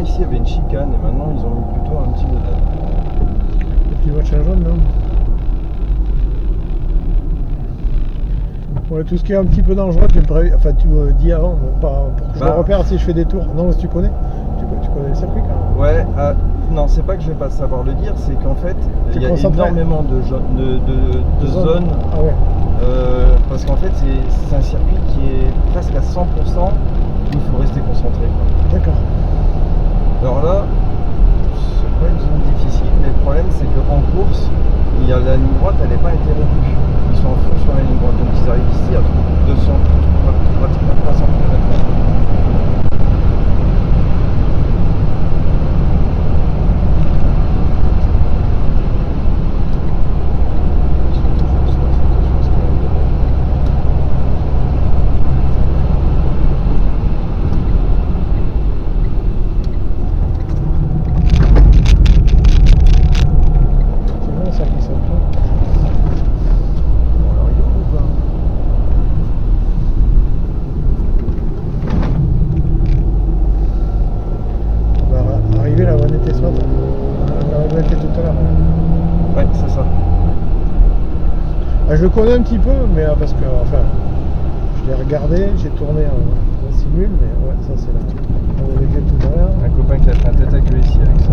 ici il y avait une chicane et maintenant ils ont mis plutôt un petit modèle. Le petit machin jaune, non? Ouais, tout ce qui est un petit peu dangereux, tu me dis avant, pour que je le repère si je fais des tours. Non, si tu connais. Tu connais le circuit quand même. Ouais, non, c'est pas que je vais pas savoir le dire, c'est qu'en fait, il y a énormément de zones. Ah ouais. Parce qu'en fait, c'est un circuit qui est presque à 100% où il faut rester concentré. D'accord. Alors là, c'est pas une zone difficile, mais le problème c'est qu'en course, il y a la ligne droite, elle n'est pas interrompue. Ils sont en fond sur la ligne droite, donc ils arrivent ici à 200, pratiquement 300 km/h. Je le connais un petit peu, mais parce que, enfin, je l'ai regardé, j'ai tourné en simul, mais ouais, ça c'est là. On avait fait tout à l'heure. Un copain qui a fait un tête à queue ici avec ça.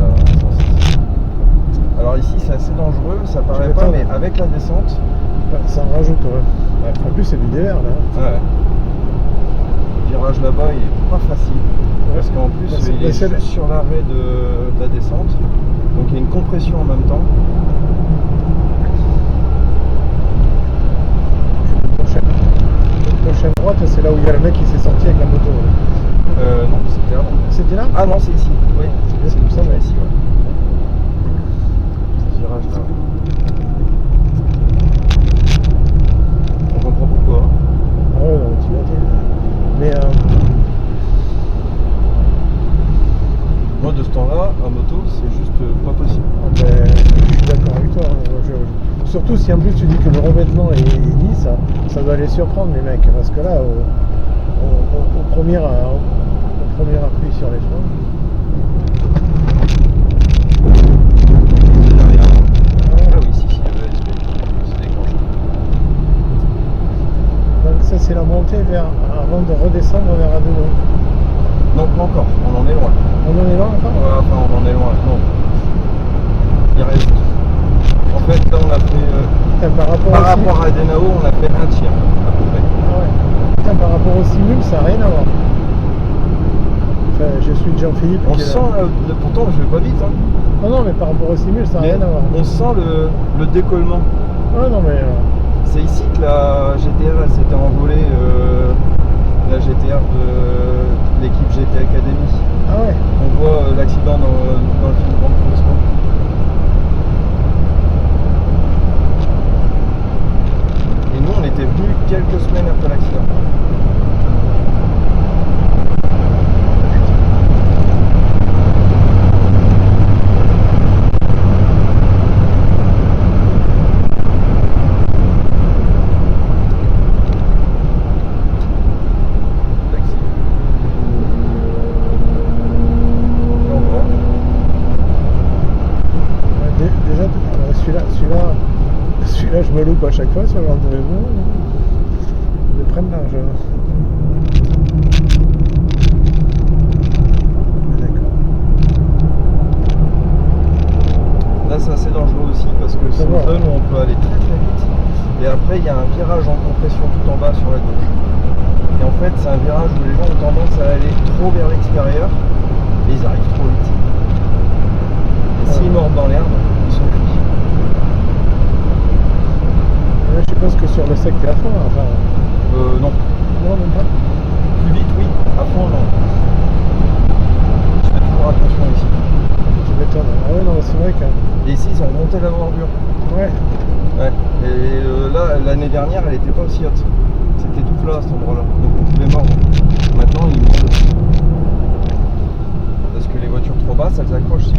Alors ici c'est assez dangereux, ça paraît pas, mais avec la descente, ça en rajoute, ouais. En plus c'est du dévers là. Ouais. Le virage là-bas il est pas facile, parce qu'en plus il est juste sur l'arrêt de la descente, donc il y a une compression en même temps. La prochaine droite, c'est là où il y a le mec qui s'est sorti avec la moto. Non, c'était là. C'était là? Ah non, c'est ici. Oui, c'est comme ça, mais ici, ouais. Ce virage là. On comprend pourquoi. Ah ouais, non, tu vas dire. Mais moi, de ce temps-là, en moto, c'est juste pas possible. Ben, je suis d'accord avec toi. Surtout si en plus tu dis que le revêtement est lisse, ça doit les surprendre les mecs, parce que là, au premier appui sur les freins. Ah oui, si, c'est déclenché. Donc ça c'est la montée avant de redescendre vers Adeno. Non, pas encore, on en est loin. On en est loin encore? Ouais, enfin on en est loin, non. Il reste. En fait, là on a fait. Par rapport à Adenao, on a fait un tiers à peu près. Ah ouais. Putain, par rapport au simul, ça n'a rien à voir. Enfin, je suis Jean-Philippe. On sent, pourtant je vais pas vite. Hein. Non, mais par rapport au simul, ça n'a rien à voir. On sent le décollement. Ouais, non, mais. C'est ici que la GTR elle s'était envolée, la GTR de l'équipe GT Academy. Ah ouais. On voit l'accident dans le film Grand Turismo. Et nous, on était venus quelques semaines après l'accident. Celui-là, je me loupe à chaque fois sur le Gran Turismo. Ils me prennent large. D'accord. Là, c'est assez dangereux aussi parce que c'est une zone où on peut aller très très vite. Et après, il y a un virage en compression tout en bas sur la gauche. Et en fait, c'est un virage où les gens ont tendance à aller trop vers l'extérieur et ils arrivent trop vite. Et s'ils mordent dans l'herbe, ils sont cuits. Je suppose que sur le sec, t'es à fond, là, enfin. Non. Non, même pas. Plus vite, oui. À fond, non. Je fais toujours attention ici. Tu m'étonnes. Ah ouais, non, c'est vrai que. Et ici, ils ont remonté la bordure. Ouais. Ouais. Et là, l'année dernière, elle était pas aussi haute. C'était tout plat à cet endroit-là. Donc on pouvait mordre. Maintenant, ils montent. Parce que les voitures trop basses, elles accrochent.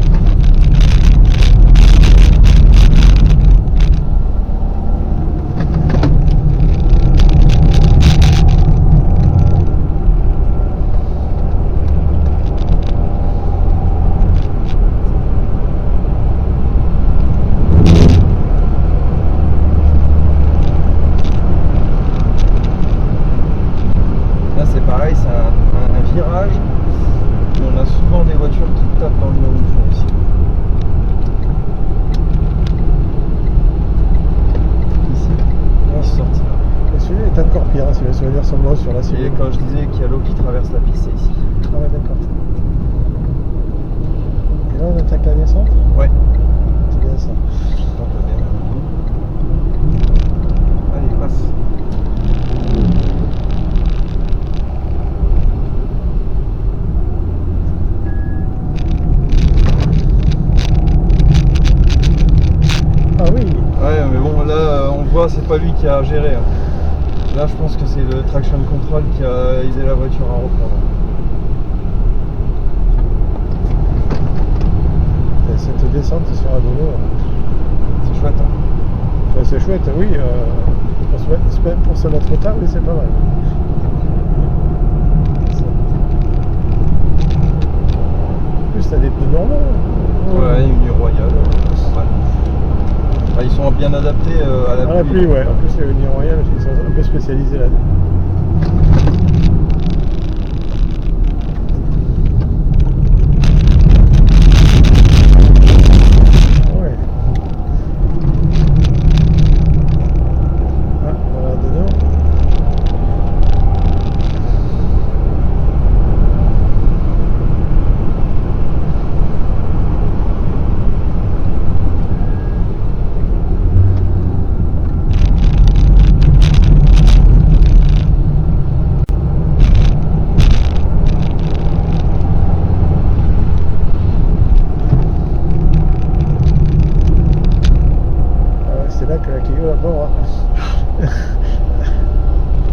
souvent des voitures qui tapent dans le mur du fond ici. Ici, il est sorti là. Et celui-là est encore pire, hein, ça veut dire son mot sur la Et cellule. quand je disais qu'il y a l'eau qui traverse la piste, c'est ici. Ah ouais, d'accord. Et là, on attaque la descente? Ouais. C'est bien ça. Donc, allez, passe. Ah oui. Ouais, mais bon, là, on voit, c'est pas lui qui a géré. Hein. Là, je pense que c'est le traction control qui a aidé la voiture à reprendre. Et cette descente sur la vélo, C'est chouette, hein. enfin, c'est chouette, oui. Pour se mettre au tard, oui, c'est pas mal. En plus, t'as des pneus normaux. Ouais, une royale, pas mal. Ah, ils sont bien adaptés à la Ah, la pluie. pluie, ouais. En plus, les Union Royale, ils sont un peu spécialisés là-dedans. Ouais. Ah, voilà, dedans. C'est là que la Clio va voir.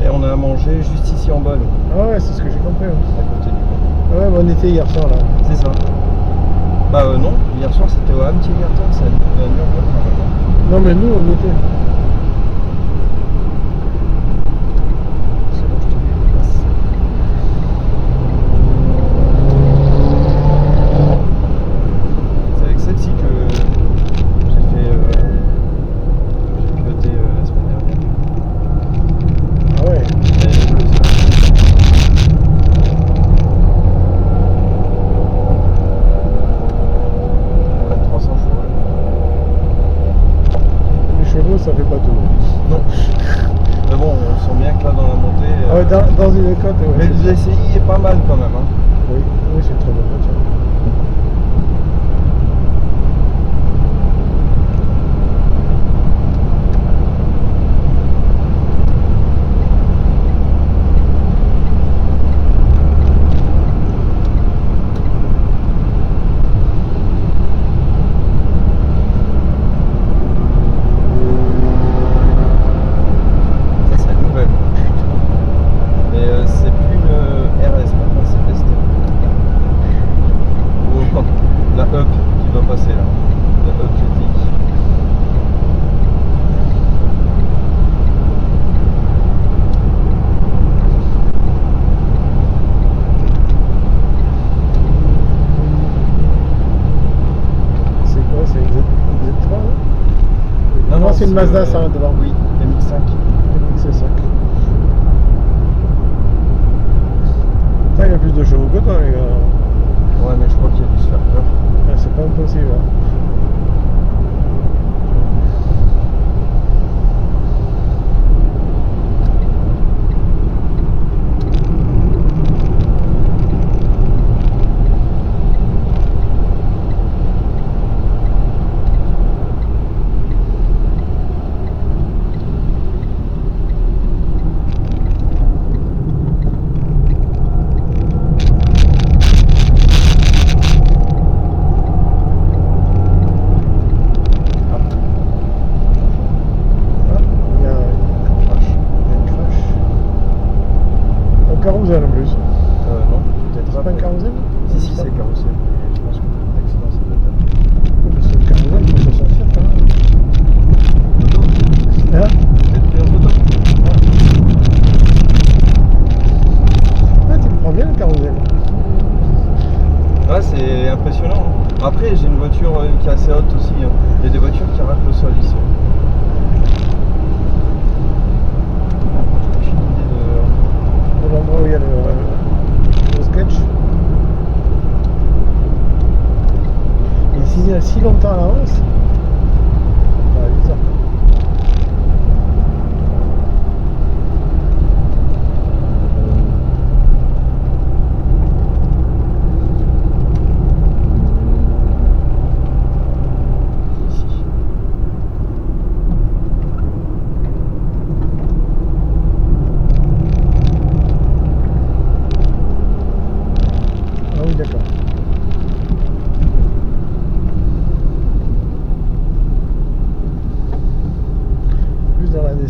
Et on a mangé juste ici en bas, nous, Ah ouais, c'est ce que j'ai compris. Ouais, à côté du pont. ouais, on était hier soir là. C'est ça. Bah non, hier soir c'était au Amtiergarten, c'est à Nürburgring normalement. Non, mais nous, on était. C'est bon, je te passe. C'est avec celle-ci que j'ai piloté la semaine dernière. Ah ouais. Elle est bleue, ça. Elle a 300 chevaux. Les chevaux, ça fait pas tout. Non. Mais bon, on sent bien que là dans la montée. Ah ouais, dans une côte, ouais. Mais c'est le ça. DCI est pas mal quand même. Hein. Oui, oui, c'est une très bonne voiture. Ça c'est la nouvelle. Mais c'est plus une RS maintenant, c'est ST. Oh, la Up qui va passer là. La Up GTI. C'est quoi? C'est une Z3 là? Non, c'est une Mazda ça devant. Oui, MX5. MX5. Putain, il y a plus de chevaux que toi, les gars. Ouais, mais je crois qu'il a dû se faire peur. Ah, c'est pas impossible. Hein. Carrousel en plus. Non, peut-être C'est pas un carrousel? Si, si, c'est carrousel. Mais je pense que l'accident, ça doit être. Mais c'est le carrousel, il faut s'en sortir quand même. Moto. Hein? Peut-être plus en moto. Ah, tu le prends bien le carrousel. Ouais, c'est impressionnant. Hein. Après, j'ai une voiture qui est assez haute aussi. Hein. Il y a des voitures qui ratent le sol ici. J'ai une idée de... L'endroit où il y a le sketch. si longtemps à l'avance. Ouais, bizarre.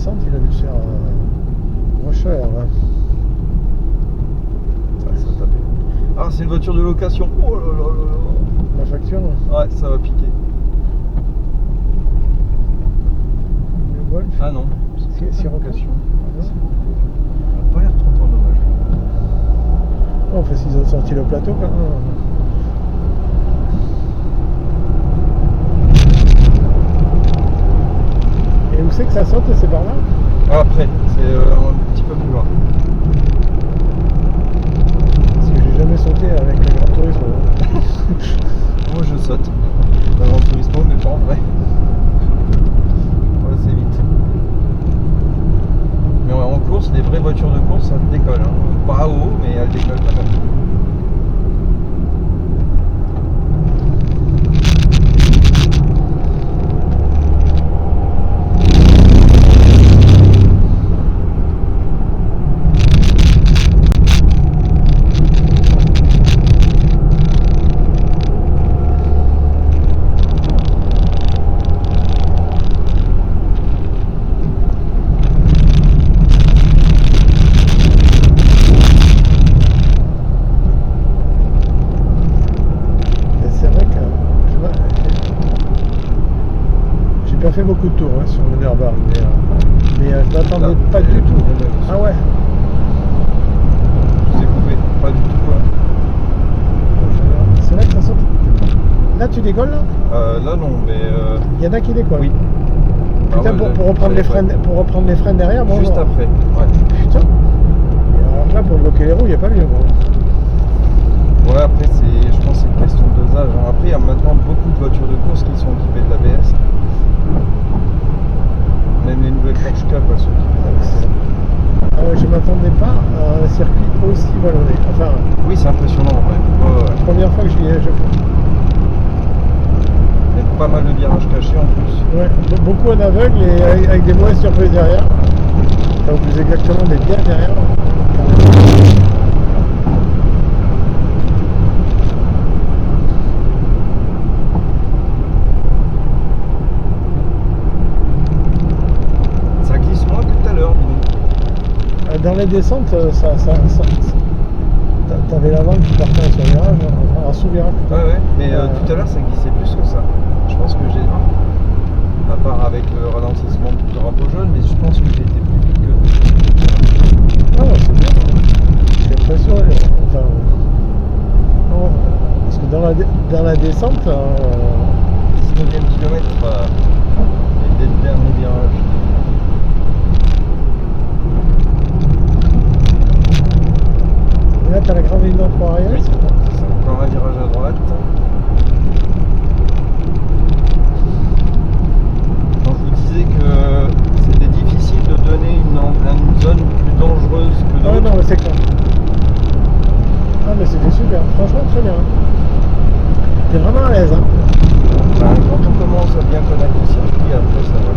Il a dû se faire moins cher. Hein. Ça tapait. Ah, c'est une voiture de location. Oh là là là là. La facture? Ouais, ça va piquer. Le Golf? Ah non. C'est location. Ça n'a pas l'air trop endommagé. Oh, enfin, s'ils ont sorti le plateau quand même. Et où c'est que ça saute? C'est par là? Ah, après, c'est un petit peu plus loin. Parce que j'ai jamais sauté avec le Gran Turismo. Moi je saute dans le Gran Turismo, mais pas en vrai. Voilà, c'est vite. Mais en course, les vraies voitures de course, ça décolle. Hein. Pas haut, mais elles décollent quand même. Fait beaucoup de tours hein, sur le Nürburgring, mais je m'attendais pas du tout. Ah ouais. C'est coupé, pas du tout. Hein. C'est là que ça saute. Là tu décolles là? Là non, mais. Il y en a qui décollent. Oui. Putain, ah ouais, pour reprendre les freins derrière, bon. Juste après. Ouais. Putain. Et alors là pour bloquer les roues, il n'y a pas mieux. Bon. Ouais, après je pense que c'est une question de dosage. Hein. Après il y a maintenant beaucoup de voitures de course qui sont équipées de l'ABS. Même les nouvelles Porsche Cup, elles sont équipées d'ABS. Ah ouais, je m'attendais pas à un circuit aussi vallonné. Enfin. Oui, c'est impressionnant en vrai. Ouais. Première fois que j'y ai. Il y a pas mal de virages cachés en plus. Ouais, beaucoup en aveugle et avec des mauvaises surprises derrière. Enfin, plus exactement des bières derrière. Ça glisse moins que tout à l'heure, dis donc. Dans les descentes, t'avais l'avant qui partait en sous-virage, en sous-virage. Ouais, mais tout à l'heure ça glissait plus que ça. Je pense que j'ai. À part avec le ralentissement du drapeau jaune, mais je pense que j'étais plus vite que. Ah, c'est bien. J'ai l'impression. Enfin. Non, parce que dans la descente. 19e kilomètre, et dès le dernier virage. Et là, t'as la grande ligne d'entrée arrière. Oui, c'est encore un virage à droite. Quand je vous disais que c'était difficile de donner une zone plus dangereuse que d'autres. Ah non, mais c'est clair. Ah, mais c'était super. Franchement, très bien. T'es vraiment à l'aise. Hein. Quand on commence à bien connaître le circuit, après ça va.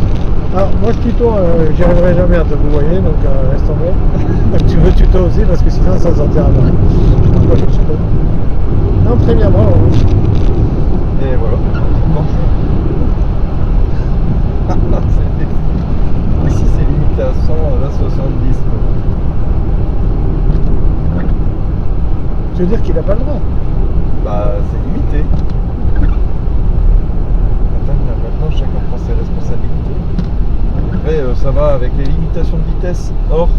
Alors, moi, je tuto, j'y arriverai jamais à te vous voyez, donc laisse tomber. Tu veux tuto aussi, parce que sinon, ça sortira mal. Non, très bien, bravo. Et voilà. Ici c'est limité à 100, là 70. Tu veux dire qu'il n'a pas le droit? Bah c'est limité. Maintenant chacun prend ses responsabilités. Après ça va avec les limitations de vitesse hors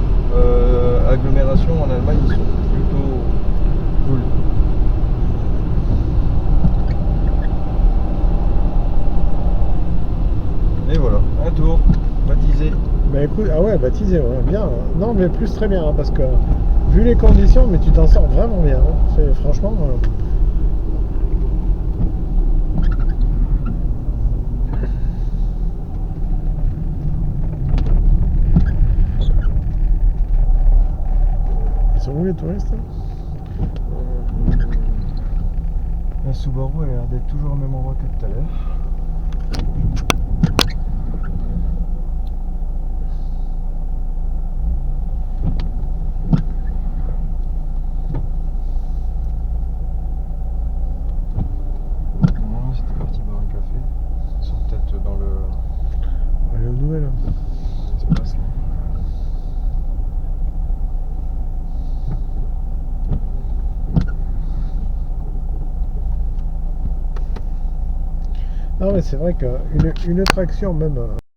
agglomération en Allemagne, ils sont plutôt cool. Et voilà, un tour, baptisé. Bah écoute, ah ouais, baptisé, ouais, bien. Non, mais plus très bien, hein, parce que vu les conditions, mais tu t'en sors vraiment bien. Hein. C'est franchement. où les touristes là? La Subaru a l'air d'être toujours au même endroit que tout à l'heure. Non, c'était parti boire un café. Ils sont peut-être dans le Allez aux nouvelles. l'espace là. Non mais c'est vrai qu'une attraction même